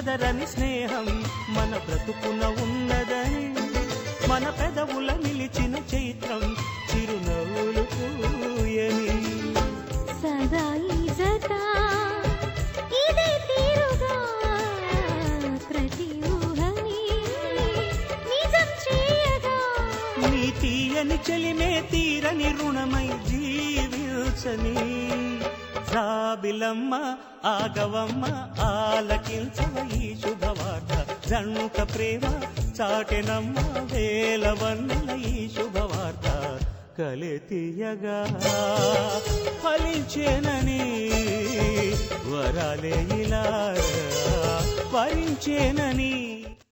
చదరని స్నేహం మన బ్రతుకున ఉన్నదని మన పెదవుల నిలిచిన చైత్రం చిరునవ్వులు పూయని సదా ఈ జత ఇదే తీరుగా ప్రతి ఊహని నిజం చేయగా నీ తీయని చెలిమే తీరని రుణమై జీవించని జాబిలమ్మ ఆగవమ్మ ఆలకించవ ఈ శుభవార్త జంట ప్రేమ చాటెనమ్మ వేలవన్నెల ఈ శుభవార్త కలితీయగా ఫలించేనని వరాలే ఇలా వరించేనని